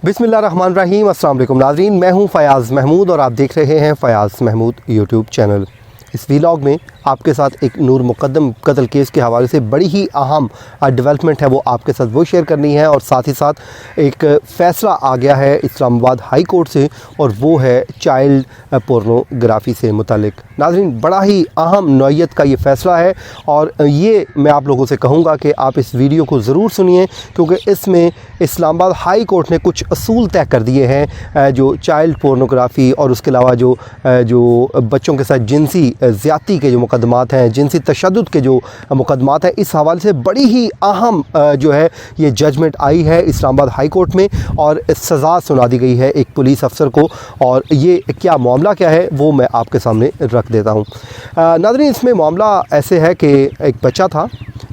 बिस्मिल्लाहिर्रहमानिर्रहीम। अस्सलाम वालेकुम नाज़रीन, मैं हूं फ़याज़ महमूद और आप देख रहे हैं फ़याज़ महमूद यूट्यूब चैनल। इस वीलॉग में आपके साथ एक नूर मुक़द्दम कत्ल केस के हवाले से बड़ी ही अहम डेवलपमेंट है वो आपके साथ वो शेयर करनी है, और साथ ही साथ एक फ़ैसला आ गया है इस्लामाबाद हाई कोर्ट से, और वो है चाइल्ड पोर्नोग्राफ़ी से मुतालिक। नाज़रीन, बड़ा ही अहम नौइयत का ये फ़ैसला है और ये मैं आप लोगों से कहूँगा कि आप इस वीडियो को ज़रूर सुनिए, क्योंकि इसमें इस्लामाबाद हाई कोर्ट ने कुछ असूल तय कर दिए हैं जो चाइल्ड पोर्नोग्राफ़ी और उसके अलावा जो बच्चों के साथ जिनसी ज़्यादती के जो मुकदमात हैं, जिनसी तशद्दुद के जो मुकदमात हैं, इस हवाले से बड़ी ही अहम जो है ये जजमेंट आई है इस्लामाबाद हाई कोर्ट में, और सज़ा सुना दी गई है एक पुलिस अफसर को। और ये क्या मामला क्या है वो मैं आपके सामने रख देता हूँ। नाज़रीन, इसमें मामला ऐसे है कि एक बच्चा था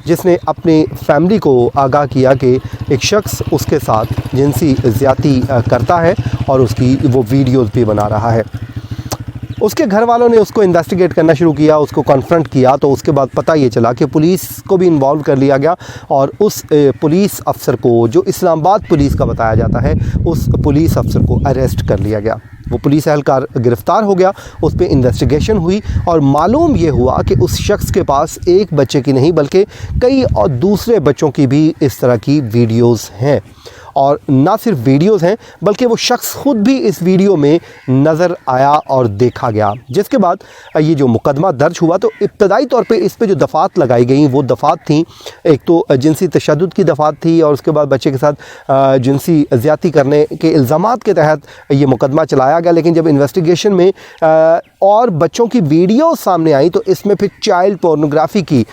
जिसने अपनी फैमिली को आगाह किया कि एक शख्स उसके साथ जिनसी ज़्यादती करता है और उसकी वो वीडियोज़ भी बना रहा है। उसके घर वालों ने उसको इन्वेस्टिगेट करना शुरू किया, उसको कॉन्फ्रंट किया, तो उसके बाद पता ये चला कि पुलिस को भी इन्वॉल्व कर लिया गया, और उस पुलिस अफसर को, जो इस्लामाबाद पुलिस का बताया जाता है, उस पुलिस अफसर को अरेस्ट कर लिया गया। वो पुलिस एहलकार गिरफ़्तार हो गया, उस पर इन्वेस्टिगेशन हुई और मालूम ये हुआ कि उस शख्स के पास एक बच्चे की नहीं बल्कि कई और दूसरे बच्चों की भी इस तरह की वीडियोज़ हैं। और ना सिर्फ वीडियोज़ हैं बल्कि वो शख्स ख़ुद भी इस वीडियो में नज़र आया और देखा गया। जिसके बाद ये जो मुकदमा दर्ज हुआ, तो इब्तदाई तौर पे इस पे जो दफ़ात लगाई गई वो दफ़ात थी, एक तो जिनसी तशद्दुद की दफ़ात थी, और उसके बाद बच्चे के साथ जिनसी ज़्यादती करने के इल्ज़ामात के तहत ये मुकदमा चलाया गया। लेकिन जब इन्वेस्टिगेशन में और बच्चों की वीडियो सामने आई, तो इसमें फिर चाइल्ड पोर्नोग्राफ़ी की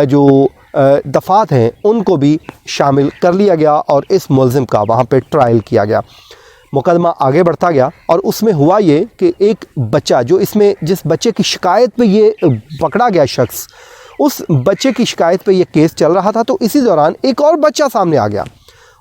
जो दफ़ात हैं उनको भी शामिल कर लिया गया, और इस मुलज़िम का वहाँ पे ट्रायल किया गया। मुकदमा आगे बढ़ता गया और उसमें हुआ ये कि एक बच्चा, जो इसमें जिस बच्चे की शिकायत पे ये पकड़ा गया शख्स, उस बच्चे की शिकायत पे ये केस चल रहा था, तो इसी दौरान एक और बच्चा सामने आ गया।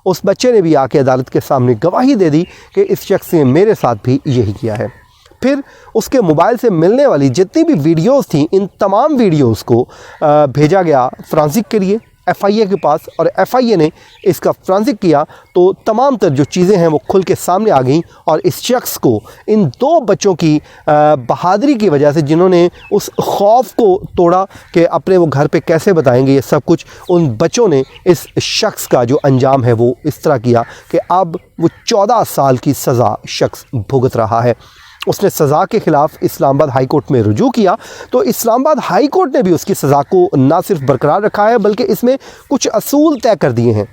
उस बच्चे ने भी आके अदालत के सामने गवाही दे दी कि इस शख्स ने मेरे साथ भी यही किया है। फिर उसके मोबाइल से मिलने वाली जितनी भी वीडियोज़ थी, इन तमाम वीडियोज़ को भेजा गया फ्रांसिक के लिए FIA के पास, और FIA ने इसका फ्रांसिक किया, तो तमाम तर जो चीज़ें हैं वो खुल के सामने आ गईं। और इस शख्स को, इन दो बच्चों की बहादुरी की वजह से, जिन्होंने उस खौफ को तोड़ा कि अपने वो घर पे कैसे बताएंगे ये सब कुछ, उन बच्चों ने इस शख्स का जो अंजाम है वो इस तरह किया कि अब वो 14 साल की सज़ा शख्स भुगत रहा है। उसने सज़ा के ख़िलाफ़ इस्लामाबाद हाई कोर्ट में रुजू किया, तो इस्लामाबाद हाई कोर्ट ने भी उसकी सज़ा को ना सिर्फ बरकरार रखा है बल्कि इसमें कुछ असूल तय कर दिए हैं।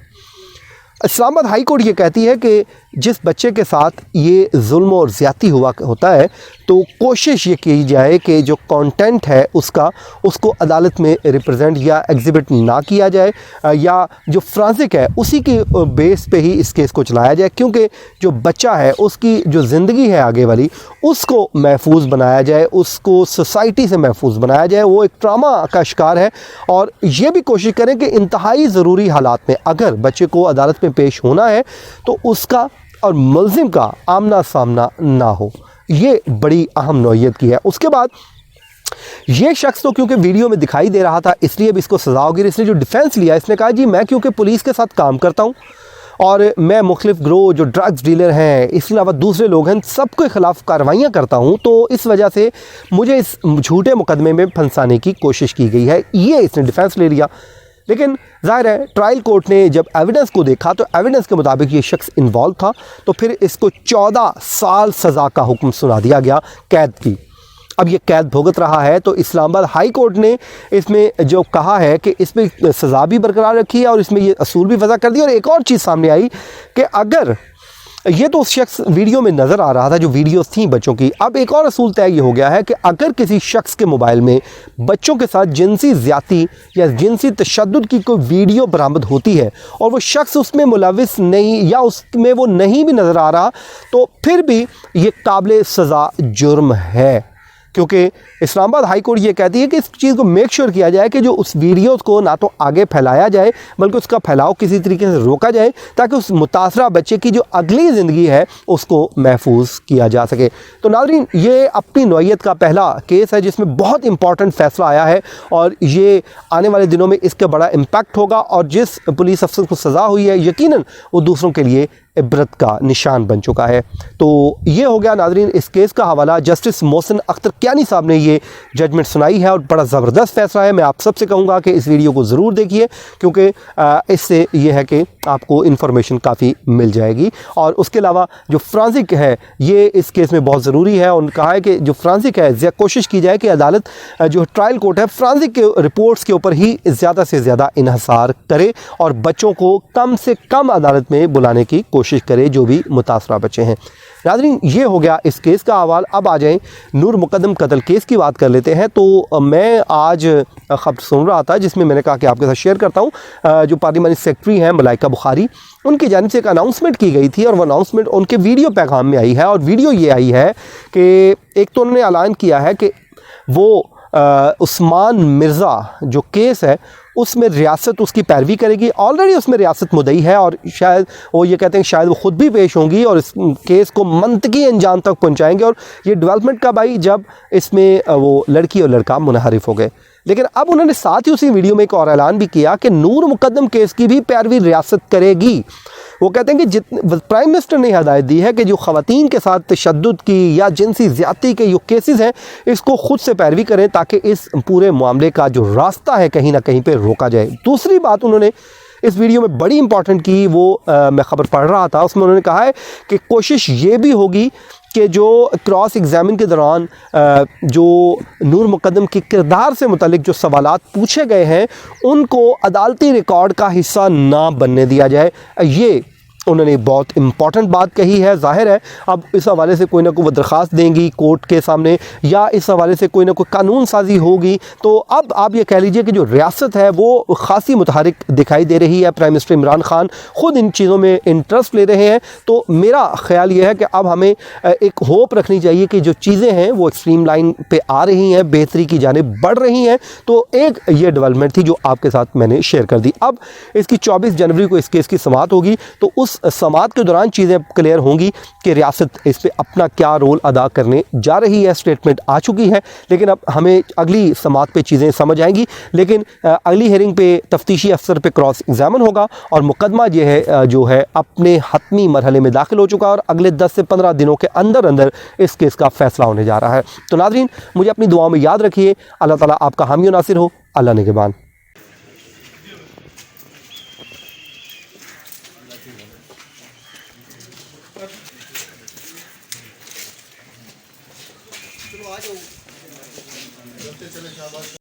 इस्लामाबाद हाई कोर्ट ये कहती है कि जिस बच्चे के साथ ये जुल्म और ज़्यादती होता है, तो कोशिश ये की जाए कि जो कंटेंट है उसको अदालत में रिप्रेजेंट या एग्जिबिट ना किया जाए, या जो फ्रांसिक है उसी के बेस पे ही इस केस को चलाया जाए, क्योंकि जो बच्चा है उसकी जो ज़िंदगी है आगे वाली, उसको महफूज बनाया जाए, उसको सोसाइटी से महफूज बनाया जाए। वो एक ट्रामा का शिकार है, और ये भी कोशिश करें कि इंतहाई ज़रूरी हालात में अगर बच्चे को अदालत में पेश होना है तो उसका और मुल्ज़िम का आमना सामना ना हो। ये बड़ी अहम नौइयत की है। उसके बाद ये शख्स तो क्योंकि वीडियो में दिखाई दे रहा था, इसलिए भी इसको सज़ा होगी। इसने जो डिफेंस लिया, इसने कहा जी मैं क्योंकि पुलिस के साथ काम करता हूँ और मैं मुख्तलिफ ग्रोह जो ड्रग्स डीलर हैं, इसके अलावा दूसरे लोग हैं, सबके ख़िलाफ़ कार्रवाइयाँ करता हूँ, तो इस वजह से मुझे इस झूठे मुकदमे में फंसाने की कोशिश की गई है। ये इसने डिफेंस ले लिया। लेकिन ज़ाहिर है ट्रायल कोर्ट ने जब एविडेंस को देखा, तो एविडेंस के मुताबिक ये शख्स इन्वॉल्व था, तो फिर इसको 14 साल सज़ा का हुक्म सुना दिया गया, कैद की। अब ये कैद भुगत रहा है। तो इस्लामाबाद हाई कोर्ट ने इसमें जो कहा है कि इसमें सज़ा भी बरकरार रखी है और इसमें ये असूल भी वज़ा कर दिया। और एक और चीज़ सामने आई कि अगर ये तो उस शख्स वीडियो में नज़र आ रहा था, जो वीडियोस थी बच्चों की, अब एक और असूल तय ये हो गया है कि अगर किसी शख्स के मोबाइल में बच्चों के साथ जिनसी ज़्यादती या जिनसी तशद्दुद की कोई वीडियो बरामद होती है और वो शख्स उसमें मुलविस नहीं या उसमें वो नहीं भी नज़र आ रहा, तो फिर भी ये काबिल सज़ा जुर्म है। क्योंकि इस्लामाबाद हाई कोर्ट ये कहती है कि इस चीज़ को मेक श्योर किया जाए कि जो उस वीडियो को ना तो आगे फैलाया जाए बल्कि उसका फैलाव किसी तरीके से रोका जाए, ताकि उस मुतासरा बच्चे की जो अगली ज़िंदगी है उसको महफूज किया जा सके। तो नाज़रीन, ये अपनी नौइयत का पहला केस है जिसमें बहुत इंपॉर्टेंट फ़ैसला आया है, और ये आने वाले दिनों में इसका बड़ा इम्पैक्ट होगा, और जिस पुलिस अफसर को सज़ा हुई है यकीनन वो दूसरों के लिए इबरत का निशान बन चुका है। तो ये हो गया नाज़रीन इस केस का हवाला। जस्टिस मोहसिन अख्तर कियानी साहब ने ये जजमेंट सुनाई है और बड़ा ज़बरदस्त फैसला है। मैं आप सबसे कहूँगा कि इस वीडियो को ज़रूर देखिए, क्योंकि इससे ये है कि आपको इन्फॉर्मेशन काफ़ी मिल जाएगी। और उसके अलावा जो फ्रांसिक है ये इस केस में बहुत ज़रूरी है। उन्होंने कहा है कि जो फ्रांसिक है कोशिश की जाए कि अदालत जो ट्रायल कोर्ट है फ्रांसिक के रिपोर्ट्स के ऊपर ही ज़्यादा से ज़्यादा इन्हसार करे और बच्चों को कम से कम अदालत में बुलाने की कोशिश करे जो भी मुतासरा बच्चे हैं। नाज़रीन ये हो गया इस केस का अहवाल। अब आ जाएं नूर मुकद्दम कत्ल केस की बात कर लेते हैं। तो मैं आज ख़बर सुन रहा था जिसमें मैंने कहा कि आपके साथ शेयर करता हूँ। जो पार्लियामानी सेक्रेटरी हैं मलाइका बुखारी, उनकी जानिब से एक अनाउंसमेंट की गई थी और वो अनाउंसमेंट उनके वीडियो पैगाम में आई है। और वीडियो ये आई है कि एक तो उन्होंने ऐलान किया है कि वो उस्मान मिर्ज़ा जो केस है उसमें रियासत उसकी पैरवी करेगी। ऑलरेडी उसमें रियासत मुद्दई है और शायद वो ये कहते हैं शायद वो ख़ुद भी पेश होंगी और इस केस को मंतकी अंजाम तक पहुंचाएंगे। और ये डेवलपमेंट कब आई, जब इसमें वो लड़की और लड़का मुनहरिफ हो गए। लेकिन अब उन्होंने साथ ही उसी वीडियो में एक और ऐलान भी किया कि नूर मुकद्दम केस की भी पैरवी रियासत करेगी। वो कहते हैं कि प्राइम मिनिस्टर ने हदायत दी है कि जो ख़वातीन के साथ तशद्दुद की या जिनसी ज़्यादती के जो केसेस हैं इसको ख़ुद से पैरवी करें ताकि इस पूरे मामले का जो रास्ता है कहीं ना कहीं पे रोका जाए। दूसरी बात उन्होंने इस वीडियो में बड़ी इंपॉर्टेंट की, वो मैं ख़बर पढ़ रहा था, उसमें उन्होंने कहा है कि कोशिश ये भी होगी कि जो क्रॉस एग्ज़ामिन के दौरान जो नूर मुकद्दम के किरदार से मुतल्लिक जो सवालात पूछे गए हैं उनको अदालती रिकॉर्ड का हिस्सा ना बनने दिया जाए। ये उन्होंने बहुत इंपॉर्टेंट बात कही है। ज़ाहिर है अब इस हवाले से कोई ना कोई दरख्वास्त देंगी कोर्ट के सामने या इस हवाले से कोई ना कोई कानून साजी होगी। तो अब आप ये कह लीजिए कि जो रियासत है वो खासी मुतहरिक दिखाई दे रही है। प्राइम मिनिस्टर इमरान खान ख़ुद इन चीज़ों में इंटरेस्ट ले रहे हैं। तो मेरा ख्याल ये है कि अब हमें एक होप रखनी चाहिए कि जो चीज़ें हैं वो स्ट्रीम लाइन पर आ रही हैं, बेहतरी की जानिब बढ़ रही हैं। तो एक ये डेवलपमेंट थी जो आपके साथ मैंने शेयर कर दी। अब इसकी 24 जनवरी को इस केस की समाअत होगी। तो उस समाअत के दौरान चीज़ें क्लियर होंगी कि रियासत इस पे अपना क्या रोल अदा करने जा रही है। स्टेटमेंट आ चुकी है, लेकिन अब हमें अगली समाअत पे चीज़ें समझ आएंगी। लेकिन अगली हेयरिंग पे तफ्तीशी अफसर पे क्रॉस एग्जामिन होगा और मुकदमा ये है जो है अपने हतमी मरहले में दाखिल हो चुका है और अगले 10 से 15 दिनों के अंदर अंदर इस केस का फैसला होने जा रहा है। तो नाज़रीन मुझे अपनी दुआओं में याद रखिए। अल्लाह ताला आपका हामी नासिर हो। अल्लाह निगहबान। चलो आ जाओ, चलते चले शाबाश।